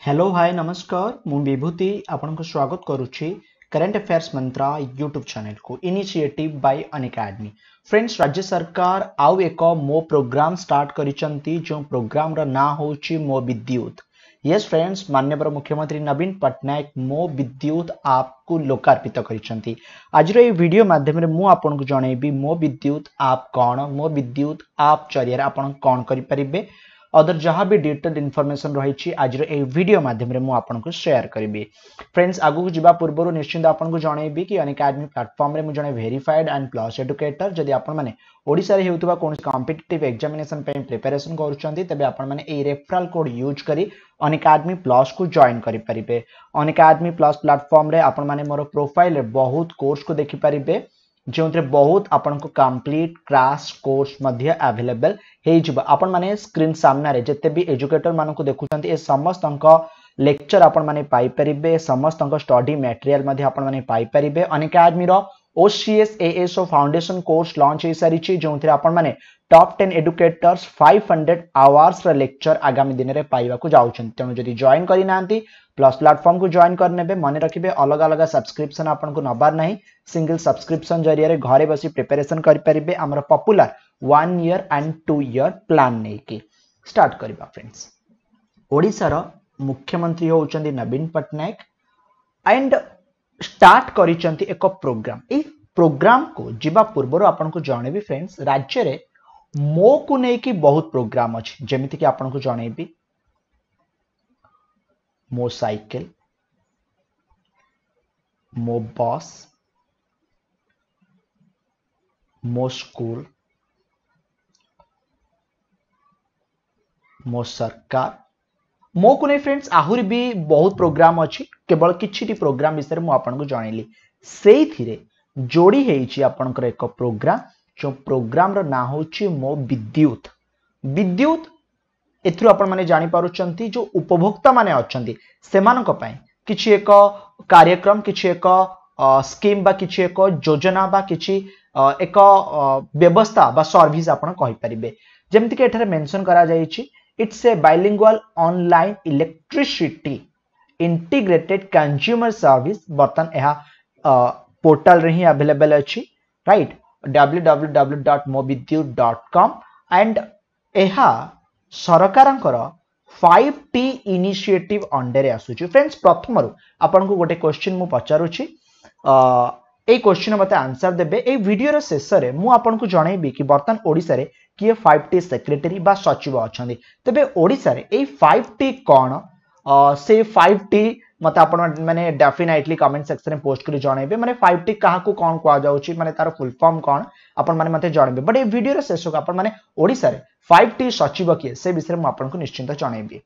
Hello hi नमस्कार मु विभूति आपनको स्वागत करुच्ची करंट अफेयर्स मंत्रा यूट्यूब चैनल को इनिशिएटिव बाय अनअकैडमी। फ्रेंड्स राज्य सरकार आउ एक मो प्रोग्राम स्टार्ट करिसंती जो प्रोग्राम रा ना होची मो विद्युत। यस फ्रेंड्स माननीय मुख्यमंत्री नवीन पटनायक मो विद्युत आप को लोकार्पित करिसंती। आज रे वीडियो माध्यम रे मु आपनको जणैबी मो विद्युत आप कोन मो विद्युत आप जरिया आपण कोन करि परिबे अदर जहाँ भी डिटेल इनफॉरमेशन रही आज वीडियो माध्यम रे मु आपनको शेयर करी। फ्रेंड्स आगु जावा पूर्व निश्चिंत आपनको जनइबी कि अनअकैडमी प्लेटफॉर्म रे मु जने वेरीफाइड एंड प्लस एडुकेटर जदि आपण माने ओडिसा रे हेउतबा कोन कॉम्पिटिटिव एग्जामिनेशन पे प्रिपरेशन करूछंती तबे आपण माने ए रेफरल कोड यूज करी अनअकैडमी प्लस को जॉइन करि परिबे। अनअकैडमी प्लस प्लेटफॉर्म रे आपण माने मोर प्रोफाइल रे बहुत कोर्स को देखि परिबे जो बहुत आपन को कंप्लीट क्रैश कोर्स मध्य अवेलेबल हे जिबा। आपण माने स्क्रीन सामने रे जते भी एजुकेटर मानको को देखुचंती ए समस्त अंक लेक्चर आपण माने पाई परिबे समस्त अंक स्टडी मटेरियल मध्य आपण माने पाई परिबे। अनअकैडमी रो OCS ASO foundation course launch हे सारी छि जोंथि आपण माने टॉप 10 एडुकेटर्स 500 आवर्स रा लेक्चर आगामी दिन रे पाइबा को जाउछन। तेनु जदि जॉइन करि नांती प्लस प्लेटफॉर्म को जॉइन करनेबे मन रखिबे अलग अलग सब्सक्रिप्शन आपन को नबार नहीं सिंगल सब्सक्रिप्शन जरिया रे घरे बसी प्रिपरेशन करि परिबे। हमर popular 1 year and 2 year plan नै कि स्टार्ट करबा। फ्रेंड्स ओडिसा रो मुख्यमंत्री होउचंदी नवीन पटनायक एंड स्टार्ट करिसंती एक प्रोग्राम। ए प्रोग्राम को जिबा पूर्व आपन को जणेबी फ्रेंड्स राज्य रे मो को नै कि बहुत प्रोग्राम अछि जेमिति कि आपन को जणेबी मो साइकिल मो बस मो स्कूल मो सरकार मो को नै फ्रेंड्स आहुरी भी बहुत प्रोग्राम अछि केवल किछि प्रोग्राम विषय मु आपन को जणैली सेही थिरे जोड़ी हेछि आपनकर एक प्रोग्राम जो प्रोग्राम रो ना होछि मो विद्युत। विद्युत एथु आपण माने जानि पारुचंती जो उपभोक्ता माने अछंती सेमानक पय किछि एक कार्यक्रम किछि एक स्कीम बा किछि एक योजना बा किछि एक व्यवस्था बा सर्विस आपण कहि परिबे। जेमति के एठारे मेंशन करा जाईछि it's a bilingual online electricity integrated consumer service. बर्तन एहा पोर्टल रे ही अवेलेबल अछि राइट www.mobidyut.com एंड एहा सरकारंकर 5T इनिशिएटिव अंडर आसुची। फ्रेंड्स प्रथम आपन को गोटे क्वेश्चन मु पचारुची ए क्वेश्चन मते आंसर देबे। ए वीडियो रे शेष रे मु आपन को जणैबी कि बर्तन ओडिसा रे किए 5T सेक्रेटरी बा सचिव अछंदी तबे ओडिसा रे ए 5T कोन से 5T मते आपण माने डेफिनेटली कमेंट सेक्शन में पोस्ट करी जणैबे माने 5T काहा को कोन को आ जाउची माने तार फुल फॉर्म कोन आपण माने मते जणैबे। बट ए वीडियो रे शेष को आपण माने ओडिसा रे 5T सचिव किए से विषय में आपण को निश्चिंत जणैबी।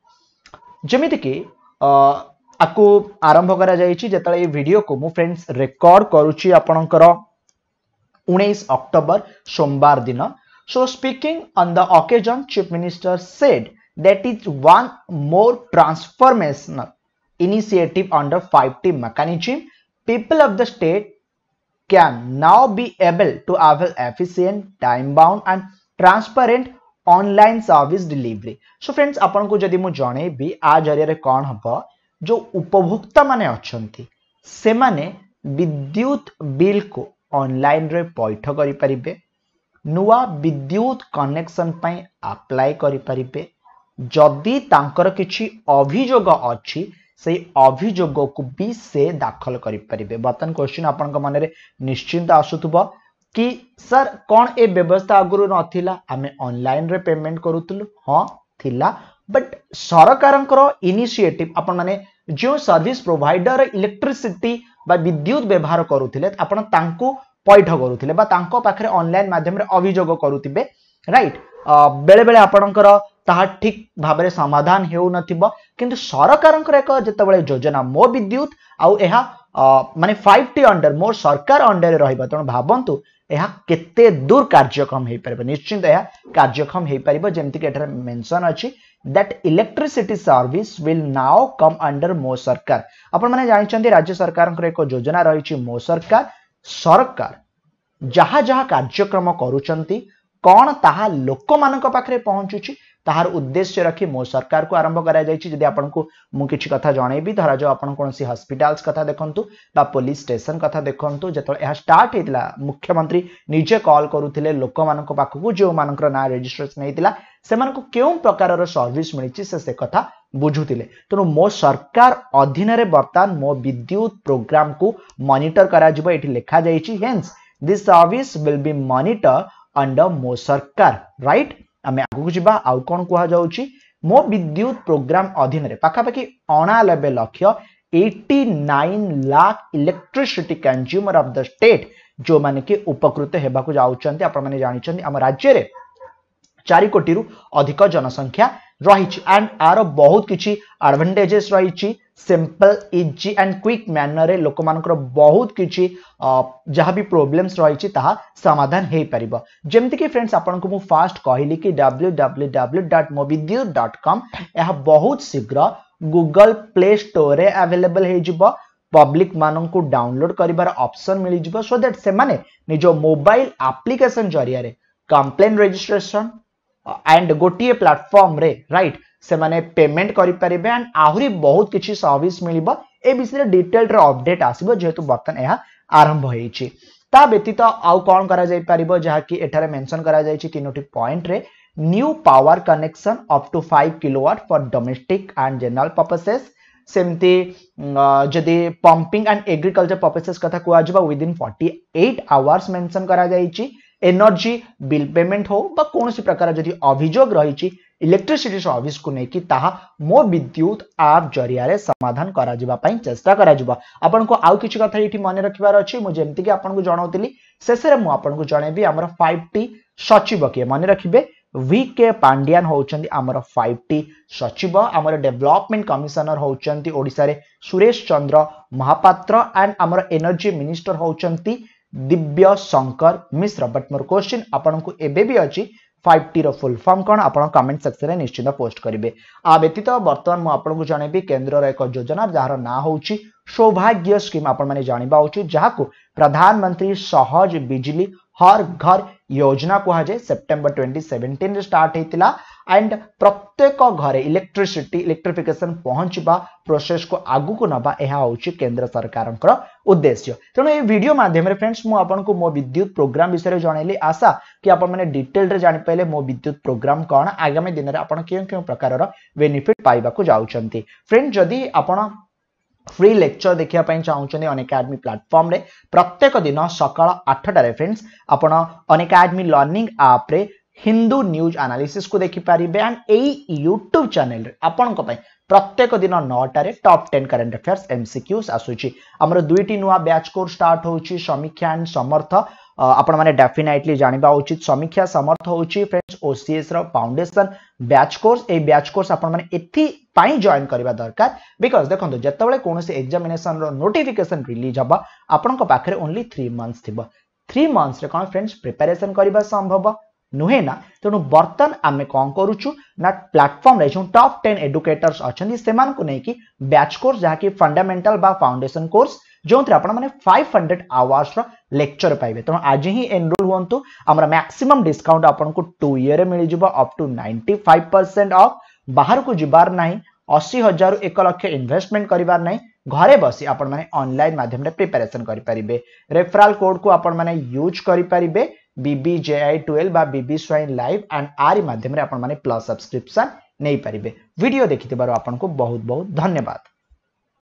जेमिति कि आकु आरंभ करा जाईची जेतले ए वीडियो को मु फ्रेंड्स रिकॉर्ड करूची आपनकर 19 अक्टोबर सोमवार दिन। So speaking on the occasion, Chief Minister said that is one more transformational initiative under 5T mechanism. People of the state can now be able to avail efficient, time-bound and transparent online service delivery. So friends, आपन को जदि मु जणे भी आ जरिया रे कोन हबो जो उपभोक्ता माने अछंती से माने विद्युत बिल को ऑनलाइन रे पैठ करि परिबे नुआ विद्युत कनेक्शन पाई अप्लाई करि परिबे जदि तांकर किछि अभियोग अछि से अभियोग को भी से दाखल करि परिबे। बर्तन क्वेश्चन आपन को मन रे निश्चिंत आसुथबो कि सर कोन ए व्यवस्था अगुरु नथिला आमे ऑनलाइन रे पेमेंट करूतलु हां थिला बट सरकारंकर इनिशिएटिव आपन माने जो सर्विस प्रोवाइडर इलेक्ट्रिसिटी बा विद्युत व्यवहार करूथिले आपन तांको पैठ करूथिले बा तांको पाखरे ऑनलाइन माध्यम रे अभियोग करूथिबे राइट बेले बेले आपनकर ताहा ठीक भाबरे समाधान हेउ नथिबो किंतु सरकारंकर एक जेतबेले योजना मो विद्युत आउ एहा माने 5T अंडर मोर सरकार अंडर रहइबा तण भाबंतु एहा केते दूर कार्यक्रम हेइ परबे। निश्चित एहा कार्यक्रम हेइ परबो जेमति के एठारे मेंशन अछि that electricity service will now come under मो सरकार। आपण माने जानि चंदी राज्य सरकारंकर एक योजना रहिछि मो सरकार। सरकार जहा जहा कार्यक्रम करूचंती कोन ताहा लोक मानक पाखरे पहुंचुची ताहार उद्देश्य रखी मो सरकार को आरंभ करा जायछि। जदि आपनको मु किछि कथा जणैबी, धरा जो आपण कोनसी हॉस्पिटल्स कथा देखंतु बा पुलिस स्टेशन कथा देखंतु, जेतले यह स्टार्ट हेतला मुख्यमंत्री निजे कॉल करूथिले लोक मानक पाखकु जो मानकर ना रजिस्ट्रेशन हेतिला सेमानकु केउ प्रकारर सर्विस मिलिछि से कथा बुझुथिले। तेणु मो सरकार अधीन रे बर्तमान मो विद्युत प्रोग्राम को मॉनिटर करा जिवो एठी लिखा जायछि। Hence this service will be monitor under Mo Sarkar, right. आमे आगु जिबा आउ कोन कुहा जाउछि मो विद्युत प्रोग्राम अधीन रे पाखापाखि 89 lakh 89 lakh electricity consumer of the state जो माने कि उपकृत हेबाकु जाउछन्ते। आपण माने जानिछन्ते हम राज्य रे 4 कोटी रु अधिक जनसंख्या रही एंड आर बहुत किछि एडवांटेजेस रही। Simple easy and quick manner रे लोक मानकर बहुत किछि जहाँ भी प्रॉब्लम्स रही समाधान हो पारिबो। जेमति कि फ्रेंड्स आपन को मु फास्ट कहली कि www.mobidyut.com यह बहुत शीघ्र गूगल प्ले स्टोर रे अवेलेबल हो जिवो। पब्लिक मानन को डाउनलोड करिवार ऑप्शन मिली जिवो सो दैट से माने निजो मोबाइल एप्लिकेशन जरिया रे कंप्लेन रजिस्ट्रेशन एंड गोटे प्लेटफॉर्म रे राइट से माने पेमेंट करि परिबे एंड आहुरी बहुत किछि सर्विस मिलिबो। ए विषय डिटेल रे अपडेट आसीबो जेहेतु बर्तन यह आरंभ होईछि। ता व्यतीत आउ कोन करा जाय परिबो जहा कि एठारे मेंशन करा जायछि तीनोटी पॉइंट रे new power connection up to 5 kilowatt for domestic and general purposes. सेमती जदि पंपिंग एंड एग्रीकल्चर पर्पसेस कथा कुआ जबा विद इन 48 आवर्स मेंशन करा जायछि। एनर्जी बिल पेमेंट हो बा कोनसी प्रकार जदि अभियोग रही इलेक्ट्रिसिटी सर्विस को लेकिन ताहा मो विद्युत ऐप जरिया रे समाधान करा जिबा पई चेष्टा करा जिबा। आपन को आउ किछि कथा एठी मन रखिबार अछि। मु जेमति कि आपन को जणाउतली शेष रे मु आपन को जणेबी हमर 5T सचिव के मन रखिबे। VK पांड्यान होउचंदी हमर 5T सचिव। हमर डेवलपमेंट कमिशनर होउचंदी ओडिसा रे सुरेश चंद्र महापात्र एंड हमर energy minister होउचंदी Divya Shankar Mishra. But more question आपन को एबे भी अछि 5T रो फुल फॉर्म कोन आपन कमेंट सेक्शन रे निश्चित पोस्ट करिवे। आ व्यतीत वर्तमान मु आपन को जणेबी केंद्र रो एक योजना जहार ना होउची सौभाग्य स्कीम आपन माने जानिबा होची जहा को प्रधानमंत्री सहज बिजली हर घर योजना कहा जाए। सेप्टेम्बर 2017 रे स्टार्ट हेतिला एंड प्रत्येक घरे इलेक्ट्रिफिकेशन पहुंचबा प्रोसेस को आगु को नबा एहा होची केंद्र सरकारक उद्देश्य। तेणु ए वीडियो माध्यम रे फ्रेंड्स मु आपन को मो विद्युत प्रोग्राम विषय रे जणैली। आशा कि आपन माने डिटेल रे जानि पहिले मो विद्युत प्रोग्राम कोन आगामी दिन रे आपन केउ प्रकार रो बेनिफिट पाइबा को जाउचंती। फ्रेंड जदि आपन फ्री लेक्चर देखिया पई चाहउछने अनअकैडमी प्लेटफॉर्म रे प्रत्येक दिन सकाळ 8टा रे फ्रेंड्स आपण अनअकैडमी लर्निंग ऐप रे हिंदू न्यूज एनालिसिस को देखि पारिबे एंड एई यूट्यूब चैनल रे आपण को पई प्रत्येक दिन 9टा रे टॉप 10 करंट अफेयर्स एमसीक्यूज आसुची। हमर दुईटी नुवा बैच कोर्स स्टार्ट होउची समीक्षा एंड समर्थ। आपण माने डेफिनेटली जानिबा उचित समीक्षा समर्थ होउची फ्रेंड्स ओसीएस रो फाउंडेशन बैच कोर्स। ए बैच कोर्स आपण माने एथि पाई जॉइन करबा दरकार बिकॉज़ देखंतु जतबेले कोनोसी एग्जामिनेशन रो नोटिफिकेशन रिलीज हबा आपन को पाखरे ओनली 3 मंथ्स थिबो। 3 मंथ्स रे कोन फ्रेंड्स प्रिपरेशन करबा संभव नुहे ना। तेणु बर्तन आमे कौन करूछु ना प्लेटफॉर्म रे टॉप 10 एडुकेटर्स अछंदी सेमान को नै कि बैच कोर्स जहा कि फंडामेंटल बा फाउंडेशन कोर्स जोंतरे आपण माने 500 आवर्स रो लेक्चर पाइबे। तेणु आज ही एनरोल हुंतु। हमरा मैक्सिमम डिस्काउंट आपण को 2 ईयर मिल जिवो अप टू 95% ऑफ। बाहर को जिबार नाही 80,000 1 लाख इन्वेस्टमेंट करिबार नाही। घरे बसी आपण माने ऑनलाइन माध्यम रे प्रिपरेशन करि परिबे। रेफरल कोड को आपण माने यूज करि परिबे BBJI12 बा BB स्वाइन लाइव एंड आरी माध्यम रे आपण माने प्लस सब्सक्रिप्शन नै परिबे। वीडियो देखिथिबारो आपण को बहुत बहुत धन्यवाद।